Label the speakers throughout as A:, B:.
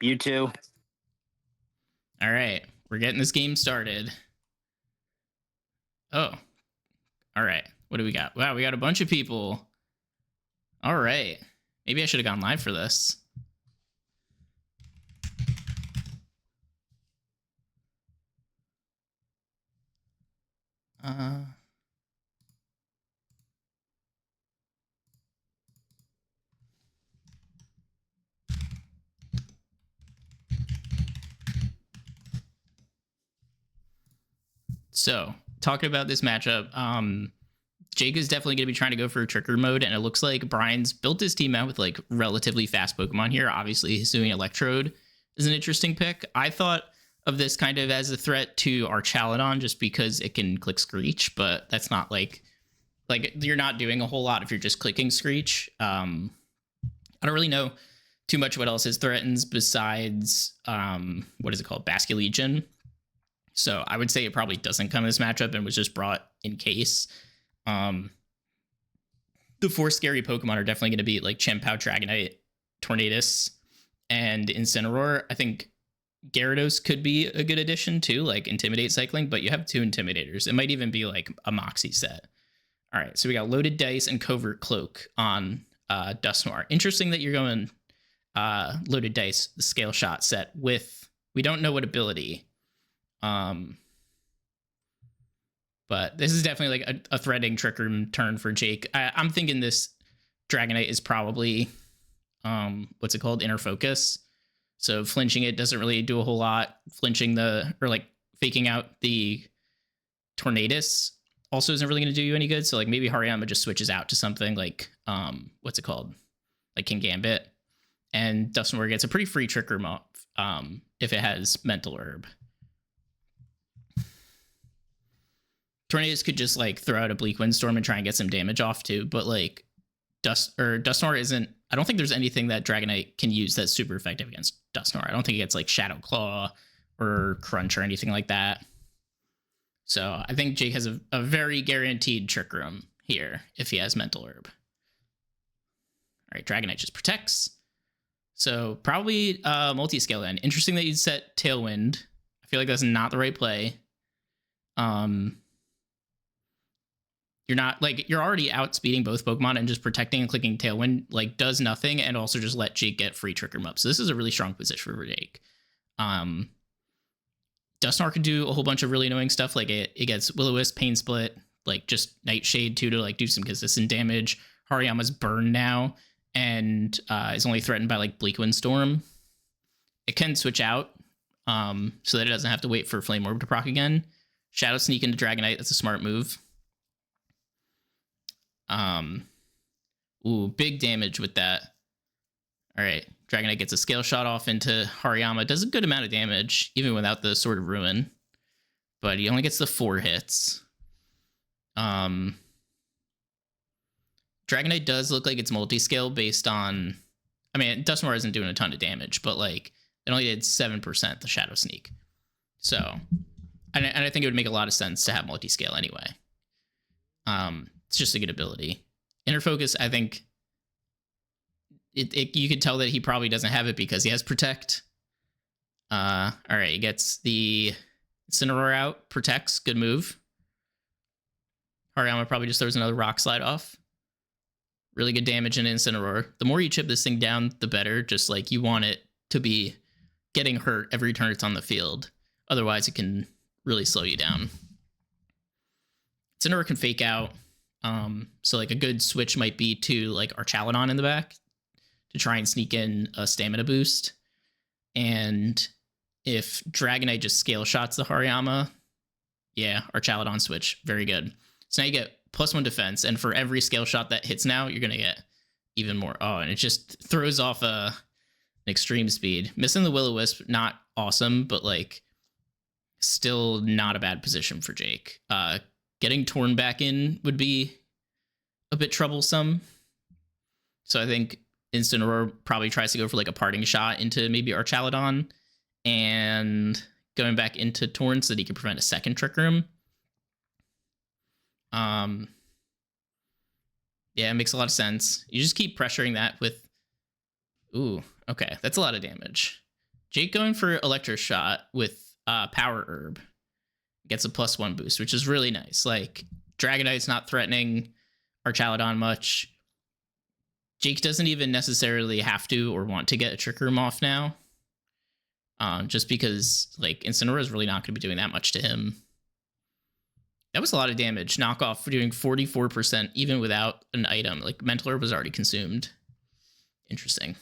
A: You too.
B: All right, we're getting this game started. Oh, all right. What do we got? Wow, we got a bunch of people. All right. Maybe I should have gone live for this. So, talking about this matchup, Jake is definitely going to be trying to go for tricker mode, and it looks like Brian's built his team out with like relatively fast Pokemon here. Obviously, he's doing Electrode is an interesting pick. I thought of this kind of as a threat to Archaludon just because it can click Screech, but that's not like you're not doing a whole lot if you're just clicking Screech. I don't really know too much what else it threatens besides what is it called, Basculegion. So I would say it probably doesn't come in this matchup and was just brought in case. The four scary Pokemon are definitely going to be like Chien-Pao, Dragonite, Tornadus, and Incineroar. I think Gyarados could be a good addition too, like Intimidate cycling, but you have two Intimidators. It might even be like a Moxie set. All right, so we got Loaded Dice and Covert Cloak on Dusknoir. Interesting that you're going Loaded Dice, the Scale Shot set with, we don't know what ability. But this is definitely like a threatening trick room turn for Jake. I'm thinking this Dragonite is probably, what's it called? Inner Focus. So flinching it doesn't really do a whole lot. Flinching faking out the Tornadus also isn't really going to do you any good. So like maybe Hariyama just switches out to something like, what's it called? Like King Gambit. And Dusknoir gets a pretty free trick room off if it has Mental Herb. Tornadus could just like throw out a Bleak Windstorm and try and get some damage off too, but like Dusknoir isn't. I don't think there's anything that Dragonite can use that's super effective against Dusknoir. I don't think it gets like Shadow Claw or Crunch or anything like that. So I think Jake has a very guaranteed Trick Room here if he has Mental Herb. All right, Dragonite just protects. So probably multi-scale then. Interesting that you set Tailwind. I feel like that's not the right play. You're not like you're already outspeeding both Pokemon, and just protecting and clicking Tailwind like does nothing, and also just let Jake get free Trick Room up. So this is a really strong position for Jake. Dusknoir can do a whole bunch of really annoying stuff, like it gets Will-O-Wisp, Pain Split, like just Nightshade too to like do some consistent damage. Hariyama's burned now and is only threatened by like Bleak Windstorm. It can switch out so that it doesn't have to wait for Flame Orb to proc again. Shadow Sneak into Dragonite, that's a smart move. Ooh, big damage with that. All right, Dragonite gets a Scale Shot off into Hariyama. Does a good amount of damage, even without the Sword of Ruin. But he only gets the 4 hits. Dragonite does look like it's multi-scale based on... I mean, Dusknoir isn't doing a ton of damage, but like it only did 7% the Shadow Sneak. So, and I think it would make a lot of sense to have multi-scale anyway. It's just a good ability. Inner Focus, I think you could tell that he probably doesn't have it because he has Protect. All right, he gets the Incineroar out, protects, good move. Hariyama probably just throws another Rock Slide off. Really good damage in Incineroar. The more you chip this thing down, the better. Just like you want it to be getting hurt every turn it's on the field. Otherwise, it can really slow you down. Incineroar can fake out. So like a good switch might be to like Archaludon in the back to try and sneak in a stamina boost. And if Dragonite just Scale Shots the Hariyama, yeah, Archaludon switch, very good. So now you get +1 defense, and for every Scale Shot that hits now, you're gonna get even more. Oh, and it just throws off an extreme speed. Missing the Will-O-Wisp, not awesome, but like still not a bad position for Jake. Getting Torn back in would be a bit troublesome. So I think Incineroar probably tries to go for like a parting shot into maybe Archaludon and going back into Torn so that he can prevent a second Trick Room. Yeah, it makes a lot of sense. You just keep pressuring that with... Ooh, okay. That's a lot of damage. Jake going for Electro Shot with Power Herb. Gets a +1 boost, which is really nice. Like, Dragonite's not threatening Archaladon much. Jake doesn't even necessarily have to or want to get a Trick Room off now. Just because, like, Incineroar is really not going to be doing that much to him. That was a lot of damage. Knockoff for doing 44% even without an item. Like, Mental Herb was already consumed. Interesting.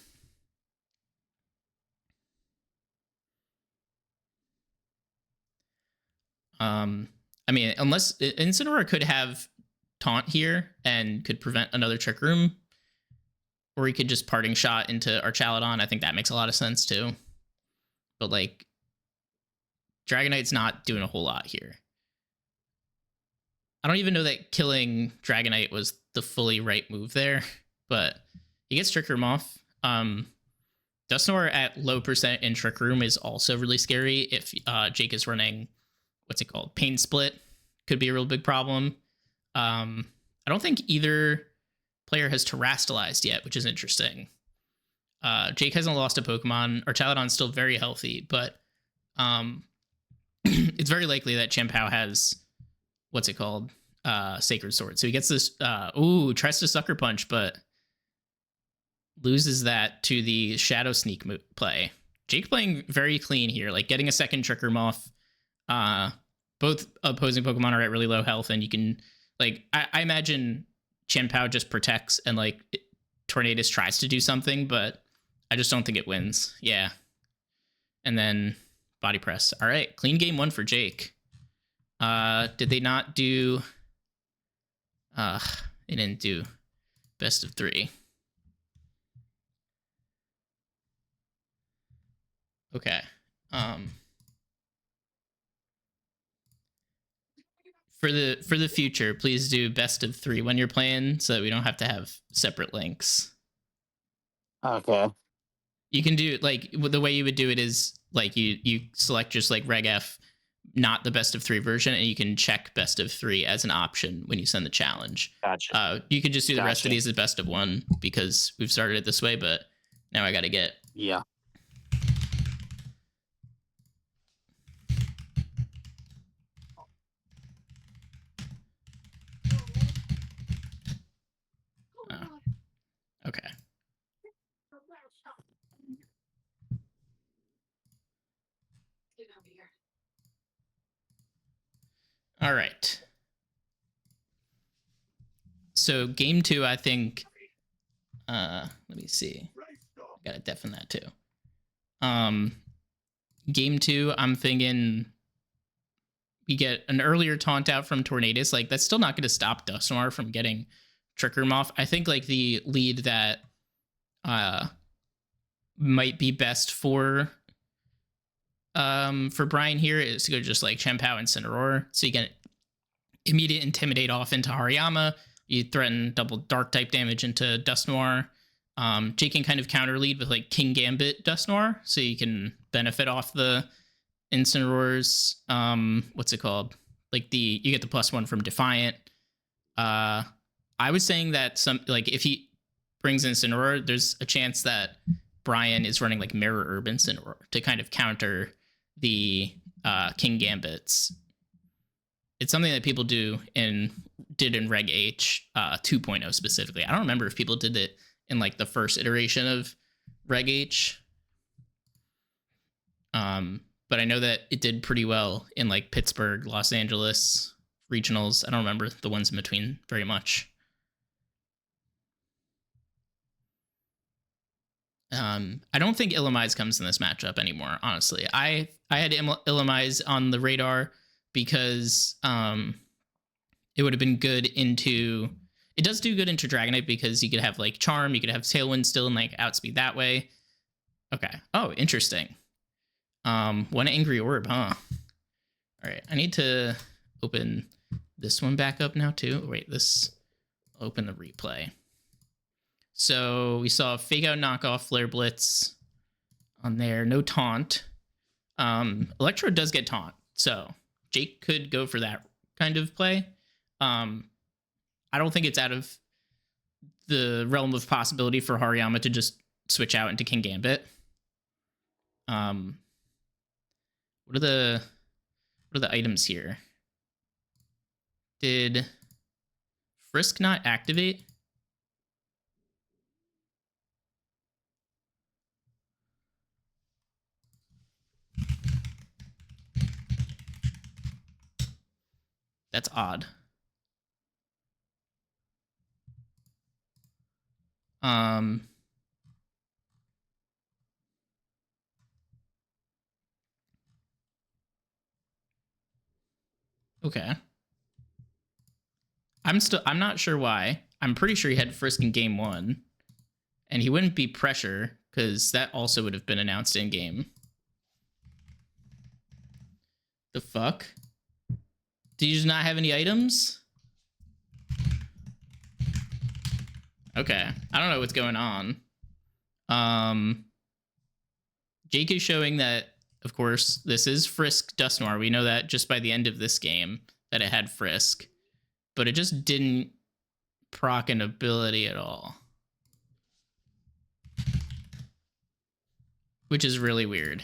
B: I mean, unless Incineroar could have Taunt here and could prevent another Trick Room, or he could just Parting Shot into Archaladon. I think that makes a lot of sense too. But like, Dragonite's not doing a whole lot here. I don't even know that killing Dragonite was the fully right move there, but he gets Trick Room off. Dusknoir at low percent in Trick Room is also really scary if Jake is running, what's it called? Pain Split could be a real big problem. I don't think either player has terastallized yet, which is interesting. Jake hasn't lost a Pokemon. Archaladon's still very healthy, but it's very likely that Chien-Pao has, what's it called? Sacred Sword. So he gets this, tries to Sucker Punch, but loses that to the Shadow Sneak play. Jake playing very clean here, like getting a second Trick Room off. Both opposing Pokemon are at really low health, and you can, like, I imagine Chien-Pao just protects and, like, Tornadus tries to do something, but I just don't think it wins. Yeah. And then Body Press. All right, clean game 1 for Jake. Did they not do... they didn't do best of 3. Okay. For the future, please do best of 3 when you're playing, so that we don't have to have separate links.
A: Okay.
B: You can do, like, the way you would do it is, like, you select just, like, Reg F, not the best of 3 version, and you can check best of 3 as an option when you send the challenge.
A: Gotcha.
B: You could just do the rest of these as best of 1 because we've started it this way, but now I got to get...
A: Yeah.
B: Okay. All right. So game 2, I think. Let me see. I gotta deafen that too. Game 2, I'm thinking we get an earlier taunt out from Tornadus. Like, that's still not going to stop Dusknoir from getting Trick Room off. I think, like, the lead that might be best for Brian here is to go just like Chien-Pao and Incineroar, so you can immediate Intimidate off into Hariyama. You threaten double Dark type damage into Dusknoir. Jake can kind of counter lead with, like, King Gambit Dusknoir, so you can benefit off the Incineroar's, what's it called? Like, you get the +1 from Defiant. I was saying that if he brings Incineroar, there's a chance that Brian is running, like, Mirror Herb Incineroar to kind of counter the King Gambits. It's something that people did in Reg H 2.0 specifically. I don't remember if people did it in, like, the first iteration of Reg H. But I know that it did pretty well in, like, Pittsburgh, Los Angeles regionals. I don't remember the ones in between very much. I don't think Illumise comes in this matchup anymore, honestly. I had Illumise on the radar because it would have been good into... It does do good into Dragonite because you could have, like, Charm, you could have Tailwind still and, like, outspeed that way. Okay. Oh, interesting. 1 Angry Orb, huh? All right, I need to open this one back up now too. Wait, I'll open the replay. So we saw Fake Out Knockoff, Flare Blitz on there. No Taunt. Electro does get Taunt, so Jake could go for that kind of play. I don't think it's out of the realm of possibility for Hariyama to just switch out into King Gambit. What are the items here? Did Frisk not activate? That's odd. Okay. I'm not sure why. I'm pretty sure he had Frisk in game 1. And he wouldn't be pressure, because that also would have been announced in game. The fuck? Do you just not have any items? Okay. I don't know what's going on. Jake is showing that, of course, this is Frisk Dust Noir. We know that just by the end of this game that it had Frisk. But it just didn't proc an ability at all. Which is really weird.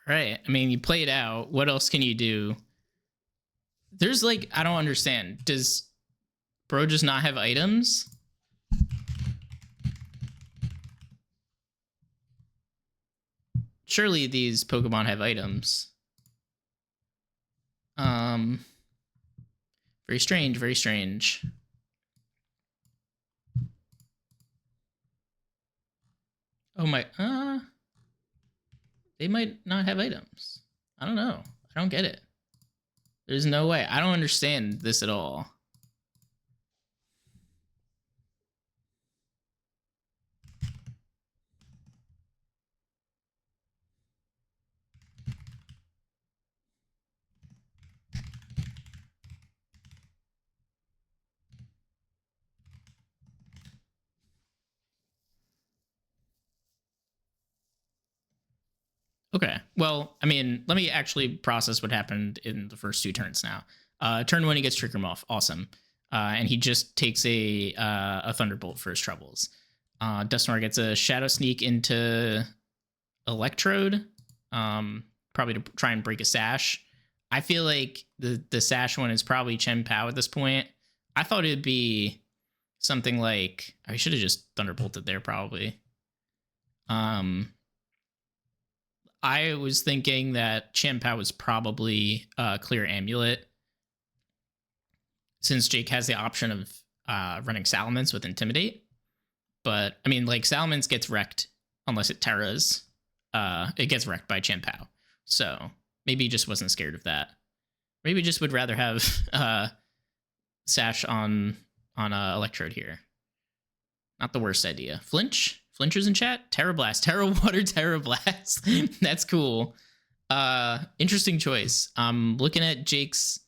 B: Right. I mean, you play it out. What else can you do? There's like, I don't understand. Does bro just not have items? Surely these Pokemon have items. Very strange, very strange. Oh my, they might not have items. I don't know. I don't get it. There's no way. I don't understand this at all. Okay. Well, I mean, let me actually process what happened in the first 2 turns now. Turn 1, he gets Trick Room off. Awesome. And he just takes a Thunderbolt for his troubles. Dusknoir gets a Shadow Sneak into Electrode, probably to try and break a Sash. I feel like the Sash one is probably Chen Pao at this point. I thought it'd be something like, I should have just Thunderbolted there probably. I was thinking that Chen Pao was probably Clear Amulet, since Jake has the option of running Salamence with Intimidate. But, I mean, like, Salamence gets wrecked unless it Terras. It gets wrecked by Chen Pao. So, maybe he just wasn't scared of that. Maybe just would rather have Sash on Electrode here. Not the worst idea. Flinch? Flinchers in chat? Terra Blast. Terra Water, Terra Blast. That's cool. Interesting choice. Looking at Jake's...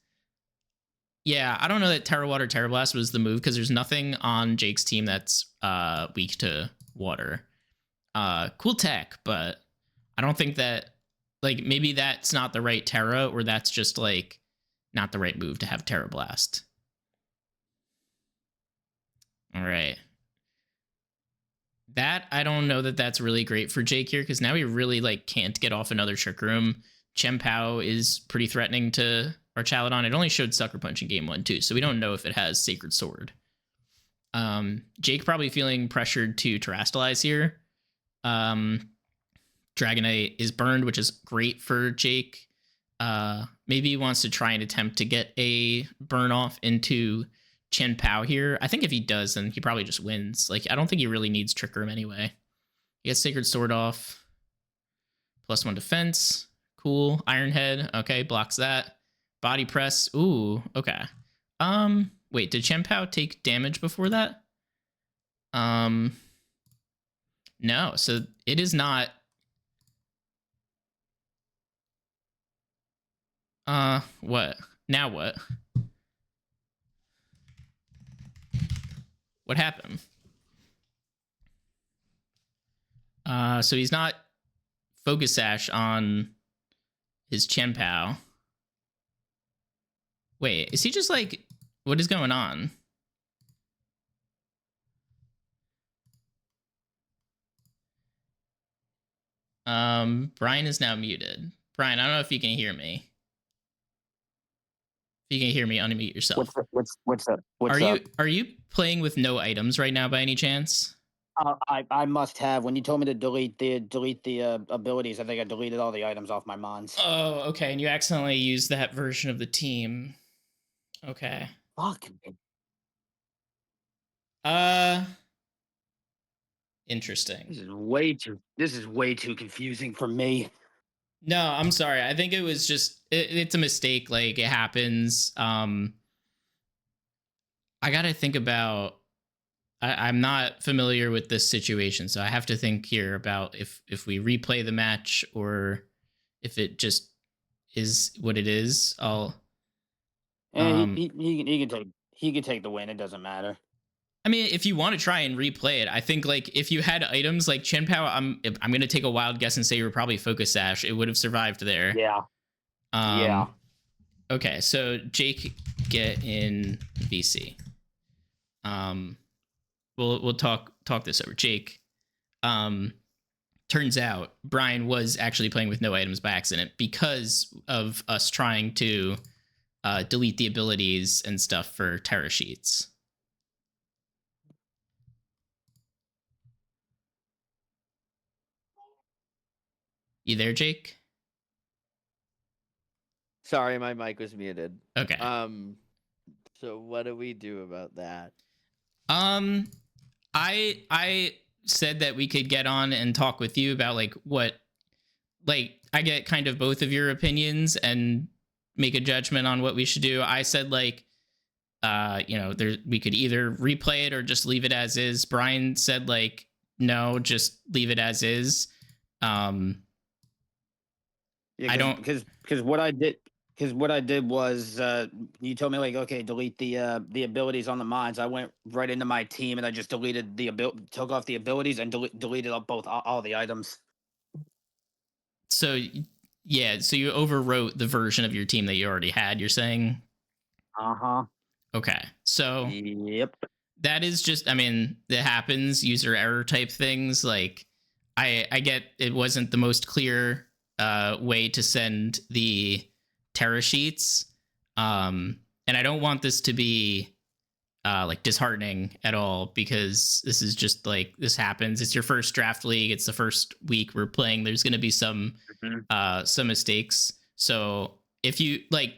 B: Yeah, I don't know that Terra Water, Terra Blast was the move, because there's nothing on Jake's team that's weak to water. Cool tech, but I don't think that... Like, maybe that's not the right Terra, or that's just, like, not the right move to have Terra Blast. All right. That, I don't know that that's really great for Jake here, because now he really, like, can't get off another Trick Room. Chen Pao is pretty threatening to Archaludon. It only showed Sucker Punch in game 1, too, so we don't know if it has Sacred Sword. Jake probably feeling pressured to Terrastalize here. Dragonite is burned, which is great for Jake. Maybe he wants to try and attempt to get a burn off into Chen Pao here. I think if he does, then he probably just wins. Like, I don't think he really needs Trick Room anyway. He gets Sacred Sword off. +1 defense. Cool. Iron Head. Okay, blocks that. Body press. Ooh, okay. Wait, did Chien-Pao take damage before that? Um, no. So it is not. What? Now what? What happened? So he's not focus sash on his Chien-Pao. Wait, is he just like, what is going on? Brian is now muted. Brian, I don't know if you can hear me. If you can hear me, unmute yourself.
A: What's up?
B: Are
A: What's
B: you
A: up?
B: are you playing with no items right now by any chance?
A: I must have. When you told me to delete the abilities, I think I deleted all the items off my mons.
B: Oh, okay. And you accidentally used that version of the team. Okay.
A: Fuck.
B: Uh Interesting.
A: This is way too confusing for me.
B: No, I'm sorry. I think it was just it's a mistake. Like it happens. I gotta think about. I'm not familiar with this situation, so I have to think here about if we replay the match or if it just is what it is. I'll.
A: And
B: Um,
A: he can take the win. It doesn't matter.
B: I mean, if you want to try and replay it, I think like if you had items like Chien-Pao, I'm gonna take a wild guess and say you were probably Focus Sash. It would have survived there.
A: Yeah. Yeah.
B: Um, okay, so Jake, get in VC. Um, we'll talk this over. Jake, um, turns out Brian was actually playing with no items by accident because of us trying to delete the abilities and stuff for Terra Sheets. You there, Jake?
C: Sorry, my mic was muted.
B: Okay.
C: So what do we do about that?
B: I said that we could get on and talk with you about like what, like I get kind of both of your opinions and make a judgment on what we should do. I said like there we could either replay it or just leave it as is. Brian said like no, just leave it as is.
A: Yeah.
B: I don't.
A: Because what I did was you told me like, okay, delete the abilities on the mines. I went right into my team and I just deleted took off the abilities and deleted up all the items.
B: So yeah, so you overwrote the version of your team that you already had. You're saying
A: Uh-huh.
B: okay, so
A: Yep.
B: that is just, I mean, that happens, user error type things. Like I get it wasn't the most clear way to send the Terra sheets. And I don't want this to be like disheartening at all because this is just like this happens. It's your first draft league. It's the first week we're playing. There's going to be some mistakes. So if you like,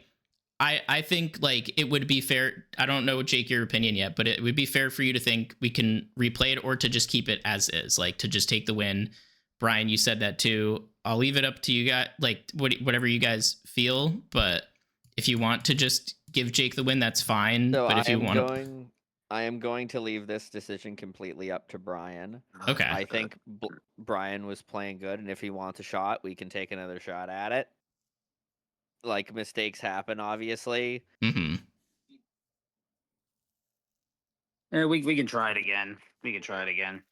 B: I think like it would be fair. I don't know, Jake, your opinion yet, but it would be fair for you to think we can replay it or to just keep it as is, like to just take the win. Brian, you said that too. I'll leave it up to you guys, like whatever you guys feel. But if you want to just give Jake the win, that's fine.
C: So
B: But if you want to,
C: I am going to leave this decision completely up to Brian.
B: okay,
C: I think Brian was playing good, and if he wants a shot, we can take another shot at it. Like mistakes happen, obviously.
B: mm-hmm.
A: We can try it again. We can try it again.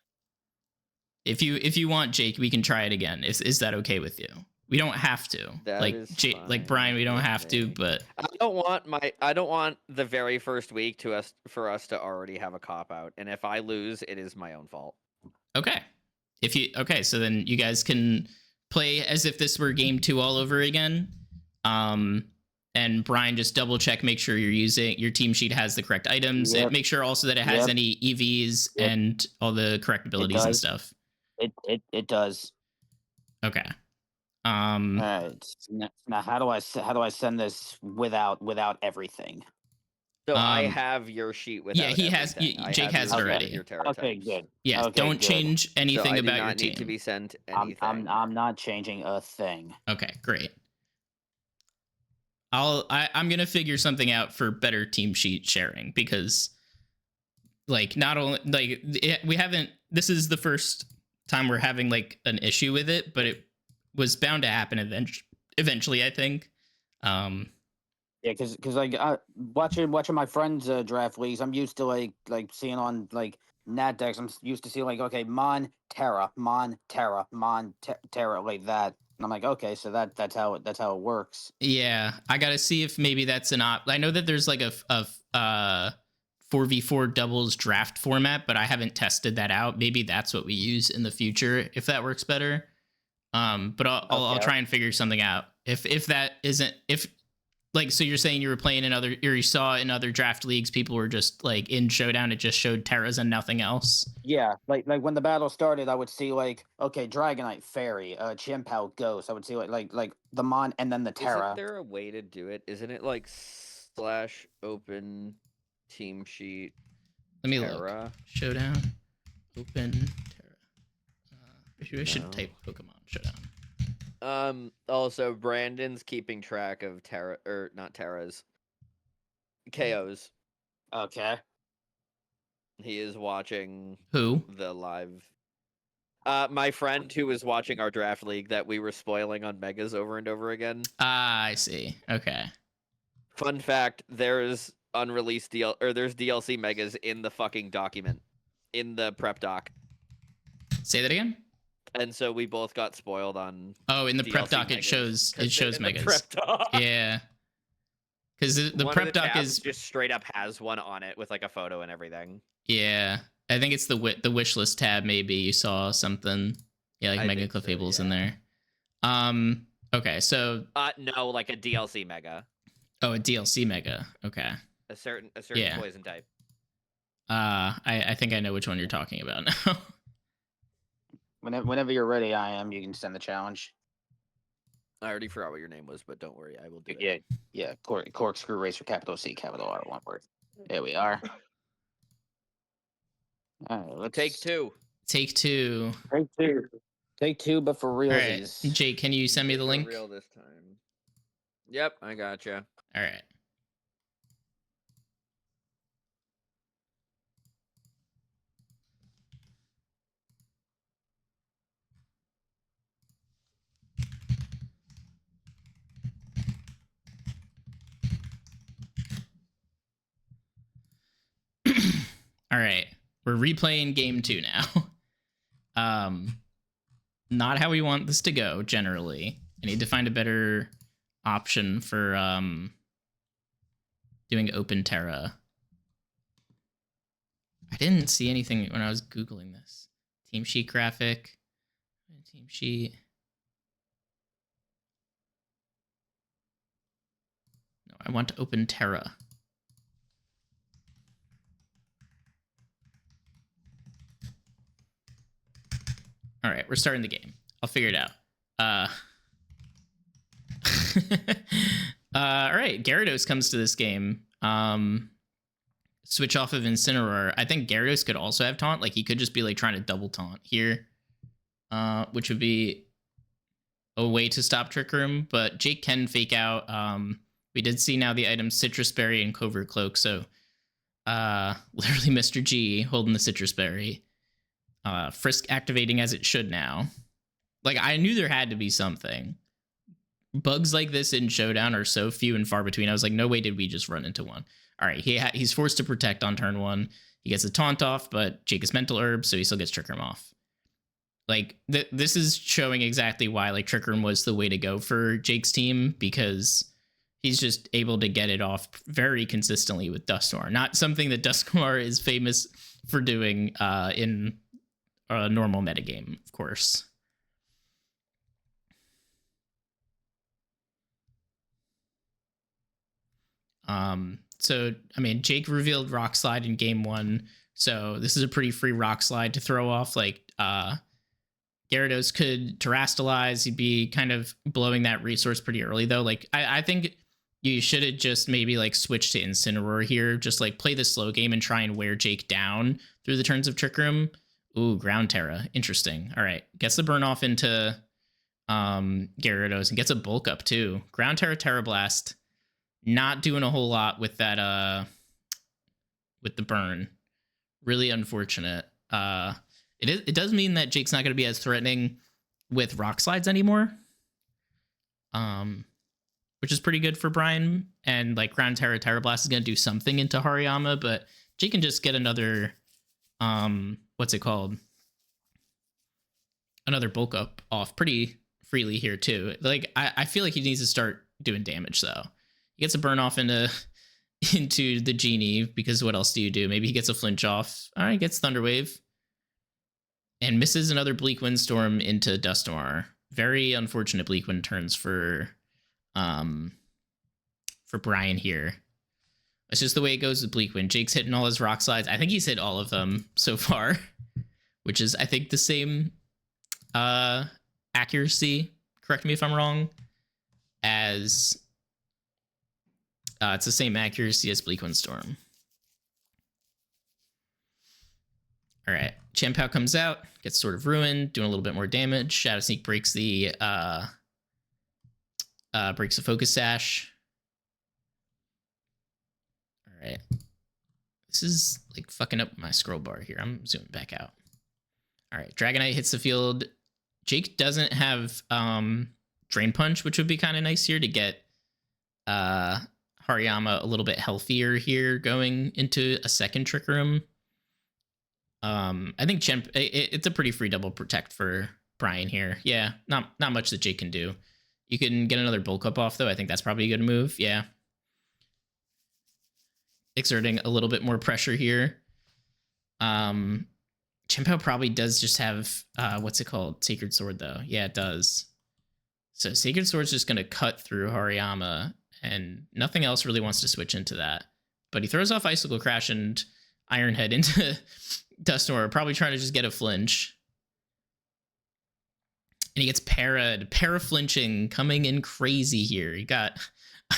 B: If you want, Jake, we can try it again. Is that okay with you? We don't have to.
C: That
B: Like
C: is
B: Jake, like
C: fine
B: Brian, we don't
C: with
B: have to.
C: me.
B: But
C: I don't want the very first week for us to already have a cop out, and if I lose, it is my own fault.
B: okay, so then you guys can play as if this were game 2 all over again. And Brian, just double check, make sure you're using your team sheet has the correct items.
A: Yep.
B: Make sure also that it has
A: Yep.
B: any EVs
A: Yep.
B: and all the correct abilities and
A: does.
B: stuff.
A: It does.
B: Okay.
A: All right. Now how do I send this without everything?
C: So I have your sheet without
B: he has.
C: everything. I
B: Jake
C: have
B: has
C: your
B: it
C: sheet with
B: already.
C: Your Terra
A: Okay,
C: types.
A: good.
B: Yeah,
A: Okay,
B: don't
A: good.
B: change
C: So
B: anything
C: I do
B: about
C: not
B: your
C: need
B: team.
C: to be sent
A: I'm
C: anything.
A: I'm not changing a thing.
B: Okay, great. I'm gonna figure something out for better team sheet sharing, because like not only like we haven't, this is the first time we're having like an issue with it, but it was bound to happen eventually, I think.
A: Yeah, because like watching my friends draft leagues, I'm used to like seeing on like Nat decks. Used to see like, okay, Terra, Terra, like that. And I'm like, okay, so that's how it works.
B: Yeah, I gotta see if maybe that's an I know that there's like a 4v4 doubles draft format, but I haven't tested that out. Maybe that's what we use in the future if that works better. But I'll
A: Okay.
B: try and figure something out. If that isn't, if like, so you're saying you were playing in other, or you saw in other draft leagues, people were just like in Showdown, it just showed Terras and nothing else.
A: Yeah, like when the battle started, I would see like, okay, Dragonite, Fairy, Chimpao, Ghost. I would see like the Mon and then the Terra.
C: Isn't there a way to do it? Isn't it like /open team sheet?
B: Let me
C: Terra?
B: look. Showdown, open Terra. Maybe I should
C: No.
B: type Pokemon Showdown.
C: Also, Brandon's keeping track of Terra, or not Terras, KOs.
A: Okay.
C: He is watching
B: Who?
C: the live. My friend who was watching our draft league that we were spoiling on Megas over and over again.
B: Ah, I see. Okay.
C: Fun fact: there's unreleased there's DLC Megas in the fucking document, in the prep doc.
B: Say that again.
C: And so we both got spoiled on.
B: Oh, in the
C: DLC
B: prep doc,
C: Megas,
B: it shows
C: in
B: Megas.
C: The prep doc.
B: Yeah. Because the
C: One
B: prep
C: of the
B: doc
C: tabs
B: is
C: just straight up has one on it with like a photo and everything.
B: Yeah, I think it's the wish list tab. Maybe you saw something. Yeah, like
C: I
B: Mega
C: think
B: Cliff
C: so,
B: Fables
C: yeah.
B: in there. Okay, so
C: No, like a DLC Mega,
B: a DLC Mega. Okay.
C: a certain
B: Yeah.
C: poison type.
B: I think I know which one you're talking about now.
A: Whenever you're ready, you can send the challenge.
C: I already forgot what your name was, but don't worry, I will do it.
A: Yeah. Corkscrew Racer, capital C, capital R, one word. There we are. All right, let's
C: Take two.
B: Take two.
A: Take two, but for
B: All right,
A: realsies.
B: Jake, can you send me the link?
C: For real this time. Yep, I gotcha.
B: All right. All right, we're replaying game 2 now. Not how we want this to go generally. I need to find a better option for doing open Terra. I didn't see anything when I was Googling this. Team sheet graphic. Team sheet. No, I want to open Terra. All right, we're starting the game. I'll figure it out. All right, Gyarados comes to this game. Switch off of Incineroar. I think Gyarados could also have taunt. Like, he could just be like trying to double taunt here, which would be a way to stop Trick Room. But Jake can fake out. We did see now the items Citrus Berry and Covert Cloak. So literally Mr. G holding the Citrus Berry. Frisk activating as it should now. Like, I knew there had to be something. Bugs like this in Showdown are so few and far between. I was like, no way did we just run into one. All right, he's forced to protect on turn 1. He gets a taunt off, but Jake is mental herb, so he still gets Trick Room off. Like, this is showing exactly why like Trick Room was the way to go for Jake's team, because he's just able to get it off very consistently with Dusknoir. Not something that Dusknoir is famous for doing in a normal metagame, of course. So, I mean, Jake revealed Rock Slide in game 1, so this is a pretty free Rock Slide to throw off. Like, Gyarados could Terrastalize. He'd be kind of blowing that resource pretty early, though. Like, I think You should have just maybe like switched to Incineroar here. Just like play the slow game and try and wear Jake down through the turns of Trick Room. Ooh, Ground Terra. Interesting. All right. Gets the burn off into Gyarados and gets a bulk up too. Ground Terra, Terra Blast. Not doing a whole lot with that with the burn. Really unfortunate. It does mean that Jake's not going to be as threatening with Rock Slides anymore. Which is pretty good for Brian. And like Ground Terra, Terra Blast is going to do something into Hariyama, but Jake can just get another what's it called? Another bulk up off pretty freely here too. Like I feel like he needs to start doing damage though. He gets a burn off into the Genie, because what else do you do? Maybe he gets a flinch off. All right, gets Thunder Wave. And misses another Bleak Windstorm into Dusknoir. Very unfortunate Bleak Wind turns for Brian here. It's just the way it goes with Bleak Wind. Jake's hitting all his Rock Slides. I think he's hit all of them so far, which is, I think, the same accuracy, correct me if I'm wrong, as it's the same accuracy as Bleak Windstorm. All right, Chien-Pao comes out, gets sort of ruined, doing a little bit more damage. Shadow Sneak breaks the Focus Sash. All right, this is like fucking up my scroll bar here. I'm zooming back out. All right, Dragonite hits the field. Jake doesn't have Drain Punch, which would be kind of nice here to get Hariyama a little bit healthier here going into a second Trick Room. I think it's a pretty free double protect for Brian here. Yeah, not much that Jake can do. You can get another bulk up off though. I think that's probably a good move. Yeah. Exerting a little bit more pressure here. Chien-Pao probably does just have what's it called? Sacred Sword though. Yeah, it does. So Sacred Sword's just gonna cut through Hariyama, and nothing else really wants to switch into that. But he throws off Icicle Crash and Iron Head into Dusknoir, probably trying to just get a flinch. And he gets para flinching, coming in crazy here. He got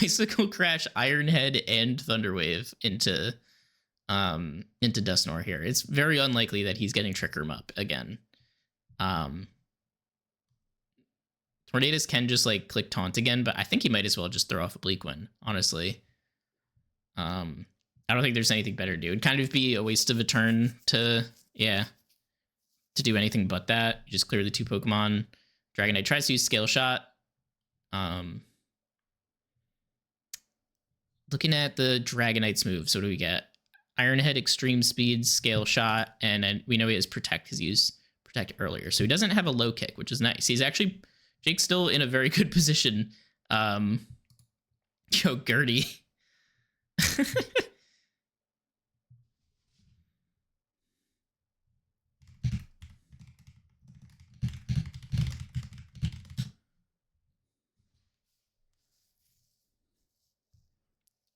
B: Icicle Crash, Iron Head, and Thunder Wave into Dusknoir here. It's very unlikely that he's getting Trick Room up again. Tornadus can just like click Taunt again, but I think he might as well just throw off a Bleak Wind, honestly. I don't think there's anything better to do. It'd kind of be a waste of a turn to do anything but that. You just clear the two Pokemon. Dragonite tries to use Scale Shot. Looking at the Dragonite's moves, what do we get? Iron Head, Extreme Speed, Scale Shot, and we know he has Protect because he used Protect earlier. So he doesn't have a low kick, which is nice. He's actually, Jake's still in a very good position. Yo, Gertie.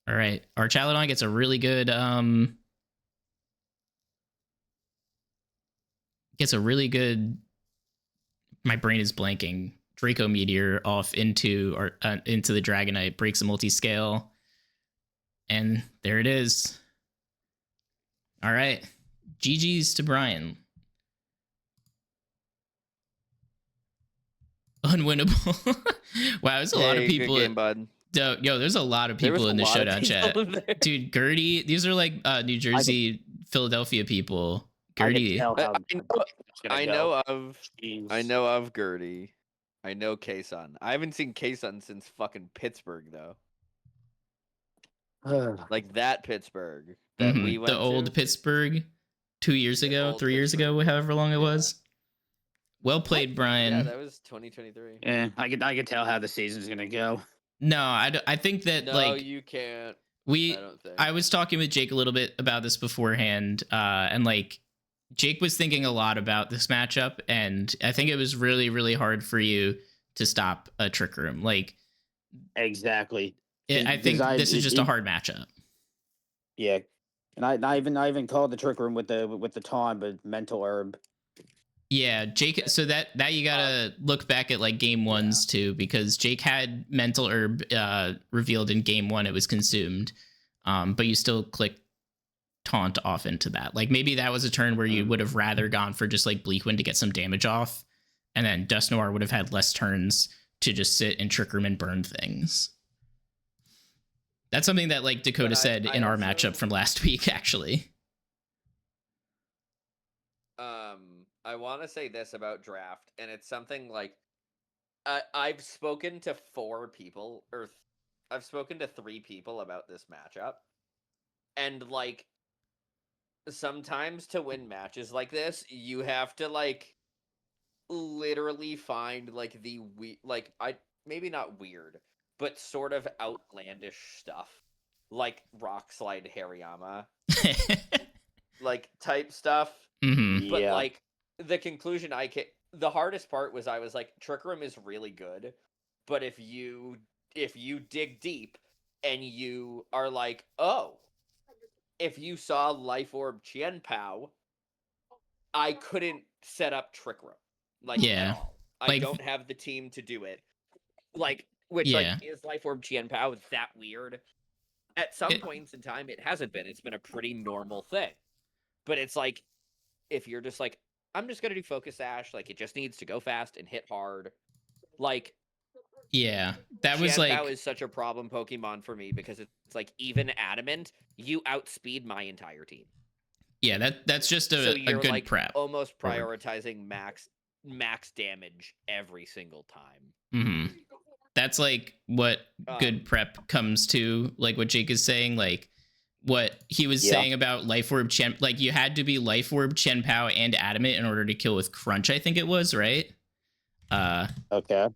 B: All right, Archaludon gets a really good my brain is blanking. Draco Meteor off into the Dragonite, breaks a multi-scale, and there it is. All right, GG's to Brian. Unwinnable. Wow, there's a lot of people.
C: Good game, bud.
B: Yo, there's a lot of people in the showdown chat. Dude, Gertie, these are like New Jersey, Philadelphia people. Gertie.
C: I know of Gertie. I know K-Sun. I haven't seen K-Sun since fucking Pittsburgh though. Like that Pittsburgh that we went
B: the old
C: to.
B: Pittsburgh 2 years ago, 3 years ago, however long it was. Well played, Brian.
C: Yeah, that was 2023.
A: Yeah, I could tell how the season's gonna go.
B: No, I think that
C: No, you can't.
B: I was talking with Jake a little bit about this beforehand, and like Jake was thinking a lot about this matchup, and I think it was really, really hard for you to stop a Trick Room. Like,
A: exactly.
B: I think this is just a hard matchup.
A: Yeah, and I even called the Trick Room with the taunt, but Mental Herb.
B: Yeah, Jake. So that you gotta look back at like game ones too, because Jake had mental herb revealed in game one. It was consumed, but you still click taunt off into that. Like maybe that was a turn where you would have rather gone for just like Bleak Wind to get some damage off, and then Dust Noir would have had less turns to just sit and Trick Room and burn things. That's something that like Dakota said in our matchup from last week, actually.
C: I want to say this about draft, and it's something like I've spoken to 4 people, or I've spoken to 3 people about this matchup, and like sometimes to win matches like this, you have to like literally find like maybe not weird, but sort of outlandish stuff, like Rock Slide Hariyama, like type stuff.
B: Mm-hmm.
C: But like the conclusion the hardest part was I was like, Trick Room is really good, but if you dig deep and you are like, oh, if you saw Life Orb Chien Pao, I couldn't set up Trick Room like at all. I
B: Like-
C: don't have the team to do it. Like, which
B: Yeah.
C: like is Life Orb Chien Pao that weird? At some points in time, it hasn't been. It's been a pretty normal thing. But it's like, if you're just like, I'm just gonna do Focus Sash, like it just needs to go fast and hit hard. Like,
B: yeah, that was
C: Chien
B: like
C: Pao is such a problem Pokemon for me because it's like even Adamant, you outspeed my entire team.
B: yeah, that's just
C: So
B: a
C: you're
B: good
C: like
B: prep.
C: almost prioritizing max damage every single time.
B: Mm-hmm. That's like what good prep comes to, like what Jake is saying, like what he was saying about Life Orb Chen, like you had to be Life Orb, Chen Pao, and Adamant in order to kill with Crunch, I think it was, right?
A: Okay.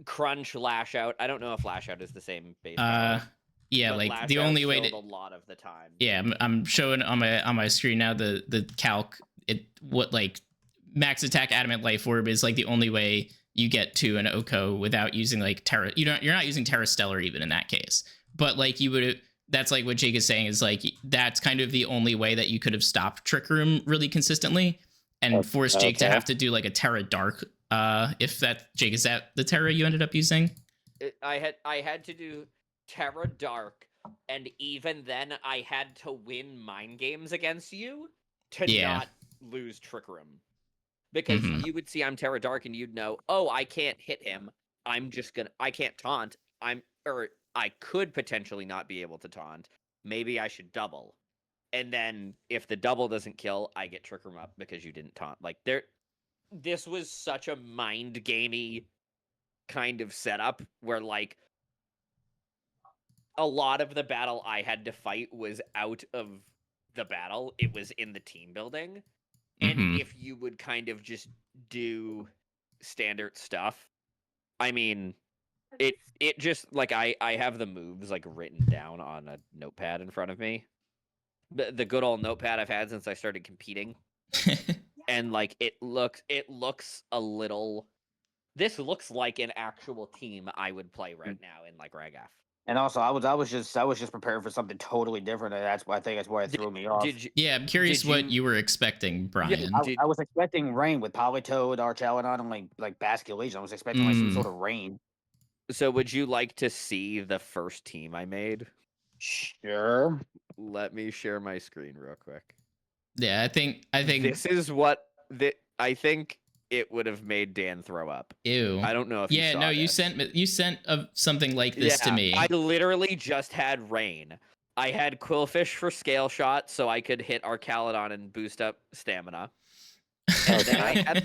C: Crunch, Lash Out. I don't know if Lash Out is the same base power.
B: Yeah,
C: but
B: like
C: Lash
B: the
C: Out
B: only way
C: killed
B: to
C: a lot of the time.
B: Yeah, I'm showing on my screen now the calc. What like max attack Adamant Life Orb is like the only way you get to an Oko without using like Terra. You're not using Terra Stellar even in that case. But like you would, that's like what Jake is saying is like that's kind of the only way that you could have stopped Trick Room really consistently and forced Jake to have to do like a Terra Dark. If that Jake, is that the Terra you ended up using?
C: I had to do Terra Dark, and even then I had to win mind games against you to not lose Trick Room. Because you would see I'm Terra Dark and you'd know, oh, I can't hit him. I can't taunt. I could potentially not be able to taunt. Maybe I should double. And then if the double doesn't kill, I get Trick Room up because you didn't taunt. Like this was such a mind gamey kind of setup where like a lot of the battle I had to fight was out of the battle. It was in the team building. And if you would kind of just do standard stuff, I mean, it just like I have the moves like written down on a notepad in front of me. The good old notepad I've had since I started competing. And like it looks a little, this looks like an actual team I would play right now in like Ragaf.
A: And also, I was just prepared for something totally different, and I think that's why it threw me off.
B: I'm curious what you were expecting, Brian.
A: I was expecting rain with Politoed, Archalodon, and like Basculation. I was expecting like some sort of rain.
C: So would you like to see the first team I made?
A: Sure.
C: Let me share my screen real quick.
B: Yeah, I think
C: this is what I think it would have made Dan throw up.
B: Ew.
C: I don't know if you saw
B: you sent something like this to me.
C: I literally just had rain. I had Quillfish for scale shot so I could hit Archalodon and boost up stamina. And then I had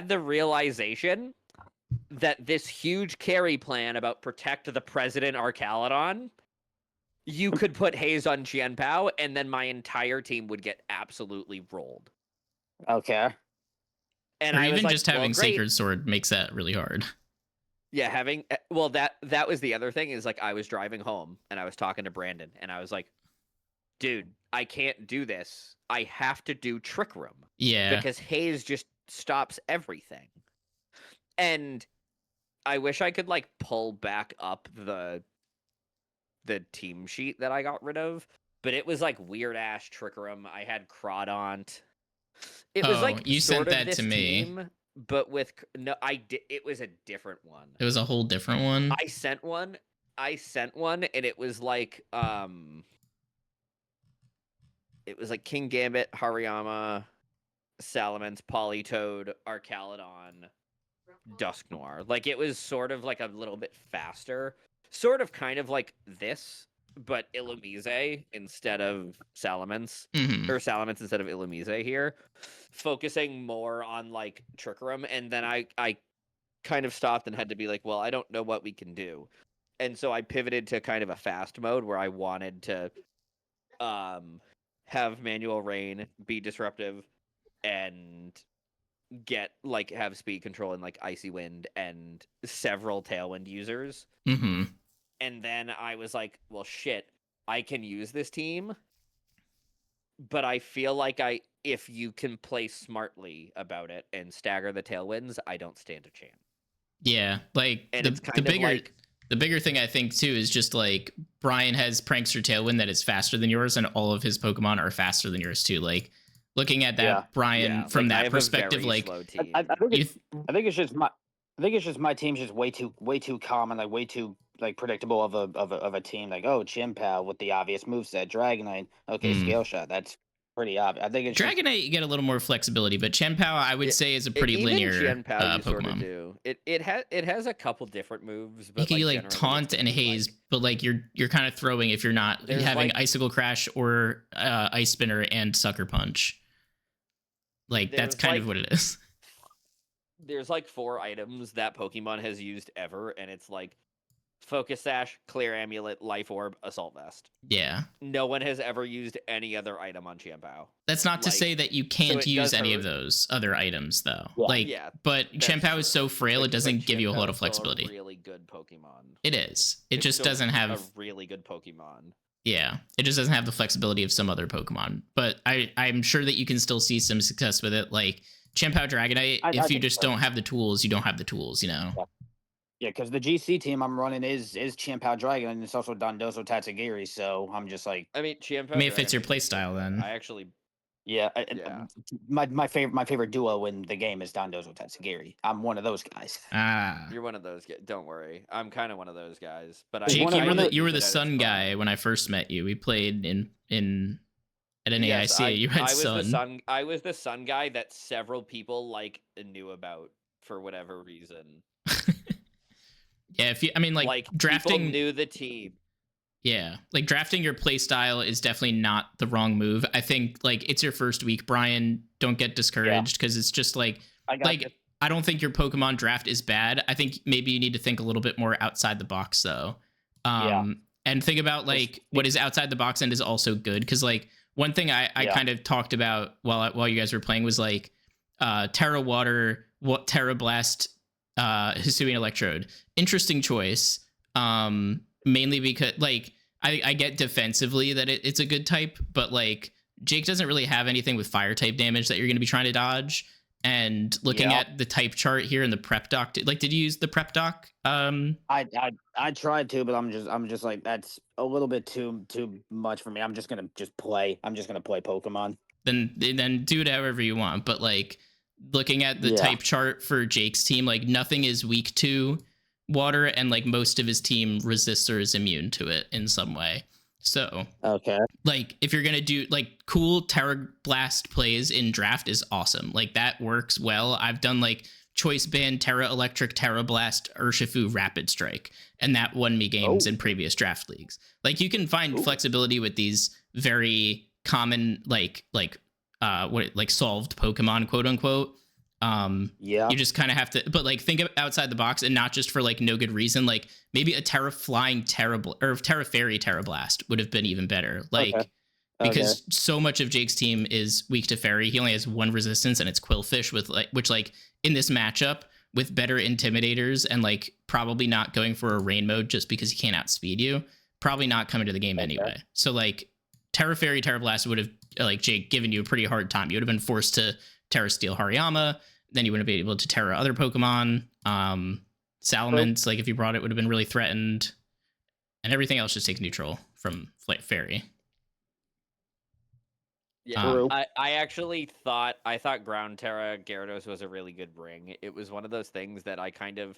C: the realization that this huge carry plan about protect the president Archalodon, you could put Haze on Chien Pao, and then my entire team would get absolutely rolled.
A: Okay.
C: And
B: or
C: I
B: even
C: was like,
B: just having Sacred Sword makes that really hard.
C: Yeah, that was the other thing is like I was driving home and I was talking to Brandon and I was like, dude, I can't do this. I have to do Trick Room.
B: Yeah.
C: Because Haze just stops everything. And I wish I could like pull back up the team sheet that I got rid of, but it was like weird ass Trick Room. I had Crawdont. It was
B: Oh,
C: like
B: you
C: sort
B: sent
C: of
B: that
C: this
B: to me.
C: team, but with no, I did. It was a different one.
B: It was a whole different one.
C: I sent one, and it was like King Gambit, Hariyama, Salamence, Politoad, Arcaludon, Dusk Noir. Like it was sort of like a little bit faster, sort of kind of like this, but Illumise instead of Salamence,
B: Mm-hmm.
C: or Salamence instead of Illumise here, focusing more on like Trick Room, and then I kind of stopped and had to be like, well, I don't know what we can do. And so I pivoted to kind of a fast mode where I wanted to have manual rain, be disruptive, and have speed control and like icy wind and several tailwind users.
B: Mm-hmm.
C: And then I was like, well shit, I can use this team, but I feel like if you can play smartly about it and stagger the tailwinds, I don't stand a chance.
B: Yeah, like
C: And
B: the
C: it's kind of like
B: the bigger thing I think too is just like Brian has Prankster Tailwind that is faster than yours, and all of his Pokemon are faster than yours too. Like looking at that, Brian, from
C: I
B: that
C: have
B: perspective,
C: a very
B: like
C: slow team.
A: I think it's just my team's just way too common, like way too like predictable of a team. Like, oh, Chimpao with the obvious moveset, Dragonite, okay, Scale Shot, that's pretty obvious. I think it's
B: Dragonite, you get a little more flexibility, but Chien-Pao, I would say, is a pretty
C: even
B: linear
C: Chien-Pao you
B: Pokemon.
C: sort of do. It has a couple different moves, but
B: He can like
C: generally
B: taunt and haze, but like you're kind of throwing if you're not having Icicle Crash or Ice Spinner and Sucker Punch. Like that's kind of what it is.
C: There's like 4 items that Pokemon has used ever, and it's like Focus Sash, Clear Amulet, Life Orb, Assault Vest.
B: Yeah.
C: No one has ever used any other item on Chien-Pao.
B: That's not to say that you can't use any of those other items, though. But Chien-Pao is so frail, it doesn't give you a lot of flexibility.
C: It's a really good Pokemon.
B: It is. It just doesn't have
C: a really good Pokemon.
B: Yeah, it just doesn't have the flexibility of some other Pokemon. But I'm sure that you can still see some success with it. Like Chien-Pao Dragonite, if you just don't have the tools, you don't have the tools, you know?
A: Yeah, because the GC team I'm running is Chien-Pao Dragon, and it's also Dondozo Tatsugiri, so I'm just like...
C: I mean, Chien-Pao
B: it fits your playstyle then.
C: I actually...
A: Yeah, my favorite duo in the game is Dondozo Tatsugiri. I'm one of those guys.
C: You're one of those guys. Don't worry. I'm kind of one of those guys. But
B: Jake, you were the sun guy when I first met you. We played at an AIC. You had sun.
C: I was the sun guy that several people knew about for whatever reason.
B: Yeah, drafting,
C: people knew the team.
B: Yeah, like drafting your play style is definitely not the wrong move. I think it's your first week, Brian. Don't get discouraged because it's just I don't think your Pokemon draft is bad. I think maybe you need to think a little bit more outside the box though. And think about what is outside the box and is also good, because one thing I kind of talked about while you guys were playing was Terra Water, Terra Blast, Hisuian Electrode. Interesting choice. Mainly because I get defensively that it's a good type, but Jake doesn't really have anything with fire type damage that you're going to be trying to dodge. And looking at the type chart here in the prep doc, did you use the prep doc?
A: I tried to, but I'm just that's a little bit too much for me. I'm just gonna play Pokemon.
B: Then do it however you want. But looking at the type chart for Jake's team, nothing is weak to water, and most of his team resists or is immune to it in some way. So
A: okay,
B: if you're gonna do cool Terra Blast plays in draft is awesome. That works well. I've done Choice Band, Terra Electric, Terra Blast, Urshifu, Rapid Strike, and that won me games in previous draft leagues. You can find flexibility with these very common solved Pokemon, quote unquote. You just kind of have to, but think of outside the box and not just for no good reason. Maybe a Terra Flying or Terra Fairy Terra Blast would have been even better. Because so much of Jake's team is weak to Fairy. He only has one resistance, and it's Quillfish which in this matchup with better Intimidators and probably not going for a rain mode just because he can't outspeed you, probably not coming to the game anyway. So Terra Fairy Terra Blast would have Jake given you a pretty hard time. You would have been forced to Terra Steel Hariyama. Then you wouldn't be able to Terra other Pokemon. Salamence, if you brought it, would have been really threatened. And everything else just takes neutral from Fairy.
C: Yeah,
A: True.
C: I actually thought Ground Terra Gyarados was a really good bring. It was one of those things that I kind of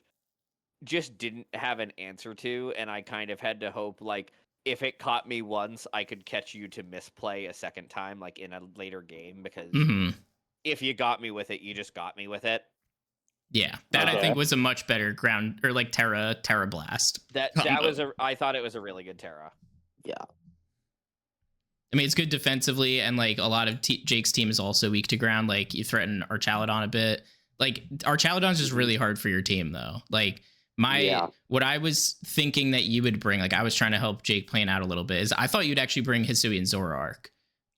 C: just didn't have an answer to, and I kind of had to hope, like, if it caught me once, I could catch you to misplay a second time, like in a later game, because if you got me with it, you just got me with it.
B: Yeah, that I think was a much better ground, or like Terra Blast.
C: That was I thought it was a really good Terra.
A: Yeah.
B: I mean, it's good defensively, and like a lot of Jake's team is also weak to ground. Like you threaten Archaladon a bit. Like Archaladon's just really hard for your team, though. Like what I was thinking that you would bring, like I was trying to help Jake plan out a little bit, is I thought you'd actually bring Hisuian Zoroark.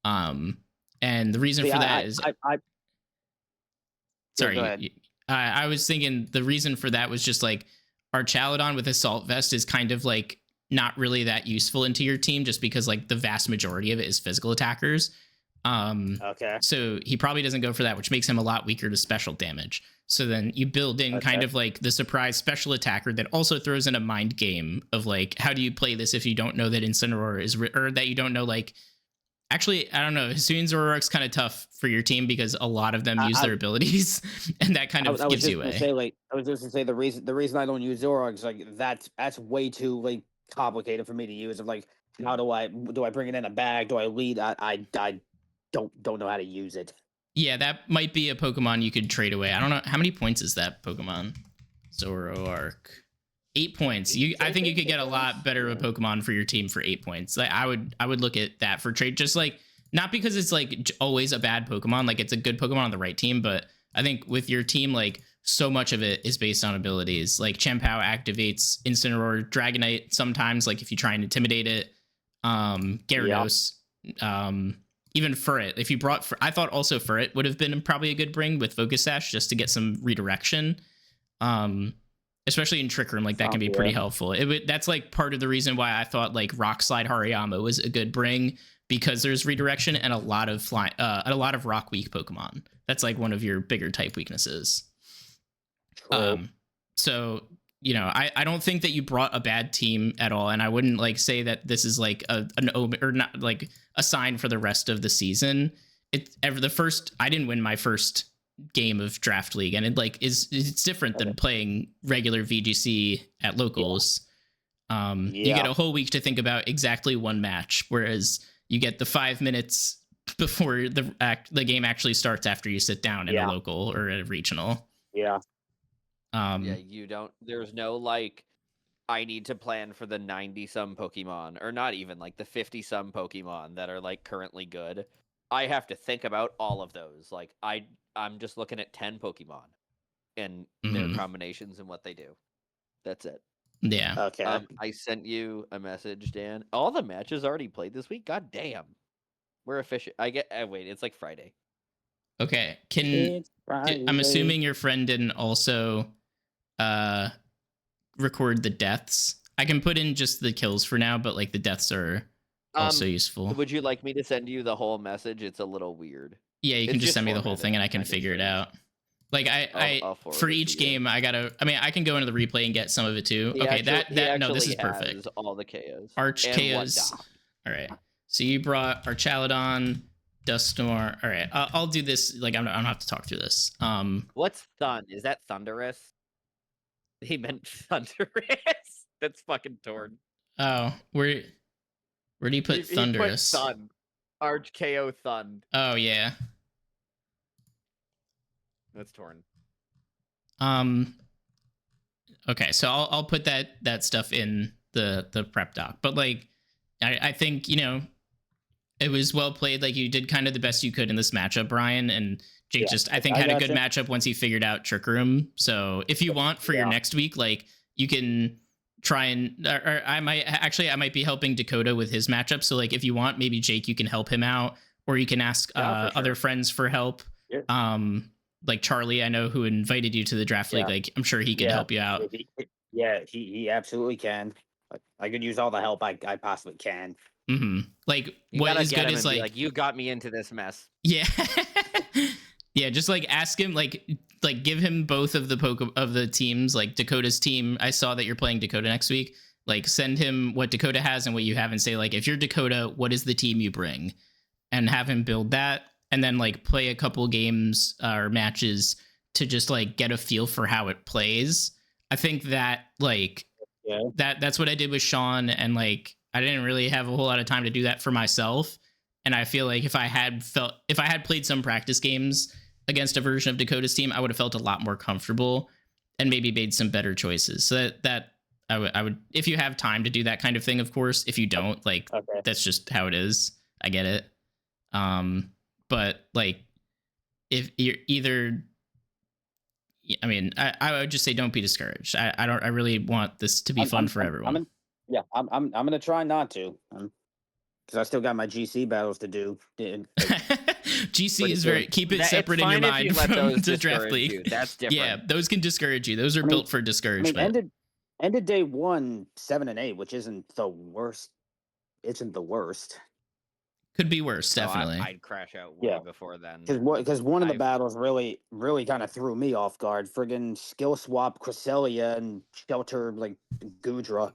B: And the reason for that is, sorry, I was thinking the reason for that was just like Archaladon with Assault Vest is kind of like not really that useful into your team, just because like the vast majority of it is physical attackers. So he probably doesn't go for that, which makes him a lot weaker to special damage. So then you build in kind of like the surprise special attacker that also throws in a mind game of like, how do you play this if you don't know that Incineroar is, or that you don't know, like, actually, I don't know. Hisuian Zoroark's kind of tough for your team because a lot of them use their abilities, and that kind of gives you away.
A: I was just gonna say the reason I don't use Zoroark is like that's way too like complicated for me to use. Of like, how do I bring it in a bag? Do I lead? I don't know how to use it.
B: Yeah, that might be a Pokemon you could trade away. I don't know how many points is that Pokemon. Zoroark, 8 points. I think you could get a lot better of a Pokemon for your team for 8 points. Like, I would look at that for trade. Just like, not because it's like always a bad Pokemon. Like, it's a good Pokemon on the right team, but I think with your team, like, so much of it is based on abilities. Like Chien-Pao activates Incineroar, Dragonite sometimes, like if you try and intimidate it. Gyarados, even Furret. If you brought, I thought also Furret would have been probably a good bring with Focus Sash just to get some redirection. Especially in Trick Room, like that can be pretty helpful. That's like part of the reason why I thought like Rock Slide Hariyama was a good bring, because there's redirection and a lot of rock weak Pokemon. That's like one of your bigger type weaknesses. So, you know, I don't think that you brought a bad team at all, and I wouldn't like say that this is like an or not like a sign for the rest of the season. I didn't win my first game of Draft League, and it's different than playing regular VGC at locals. You get a whole week to think about exactly one match, whereas you get the 5 minutes before the game actually starts after you sit down in a local or a regional.
C: You don't, there's no like, I need to plan for the 90 some Pokemon, or not even like the 50 some Pokemon that are like currently good. I have to think about all of those. Like I'm just looking at 10 Pokemon and their combinations and what they do. That's it.
B: Yeah.
A: Okay.
C: I sent you a message, Dan. All the matches already played this week. God damn. We're efficient. Wait, it's like Friday.
B: Okay. I'm assuming your friend didn't also record the deaths. I can put in just the kills for now, but like the deaths are also useful.
C: Would you like me to send you the whole message? It's a little weird.
B: Yeah, you can just send me the whole thing and I can figure it out. Like I'll for each game, I can go into the replay and get some of it too. No, this is perfect.
C: All the KOs.
B: Arch KOs. All right. So you brought Archaladon, Dusknoir. All right. I'll do this. Like I don't have to talk through this.
C: What's Thun? Is that Thunderous? He meant Thunderous. That's fucking torn.
B: Oh, where do you put Thunderous?
C: He put Thun. Arch KO Thun.
B: Oh yeah.
C: That's torn.
B: Okay, so I'll put that stuff in the prep doc. But like I think, you know, it was well played. Like you did kind of the best you could in this matchup, Brian, and Jake I think had a good matchup once he figured out Trick Room. So if you want for your next week, like you can try and, or I might be helping Dakota with his matchup. So like if you want, maybe Jake, you can help him out, or you can ask other friends for help. Yeah. Like Charlie, I know, who invited you to the draft league. Like I'm sure he can help you out.
A: He absolutely can. I could use all the help I possibly can.
B: Mm-hmm. Like what is good is like
C: you got me into this mess.
B: Yeah. Yeah, just like ask him, like give him both of the teams, like Dakota's team. I saw that you're playing Dakota next week. Like send him what Dakota has and what you have, and say like, if you're Dakota, what is the team you bring? and have him build that, and then like play a couple games or matches to just like get a feel for how it plays. I think that like
A: Yeah.
B: that's what I did with Sean, and like I didn't really have a whole lot of time to do that for myself. And I feel like if I had played some practice games against a version of Dakota's team, I would have felt a lot more comfortable and maybe made some better choices. So that I would if you have time to do that kind of thing, of course. If you don't, like
A: Okay.
B: that's just how it is. I get it. But like if you're either I mean, I would just say don't be discouraged. I really want this to be fun for everyone.
A: I'm gonna try not to, because I still got my GC battles to do.
B: GC is very keep it separate in your mind from the draft league.
C: You. That's different.
B: Yeah, those can discourage you. Those are built for discouragement.
A: Ended day 1 7-8, which isn't the worst. Isn't the worst.
B: Could be worse, definitely.
C: I'd crash out way before then.
A: Because one of the battles really kind of threw me off guard. Friggin' skill swap Cresselia and shelter like Gudra.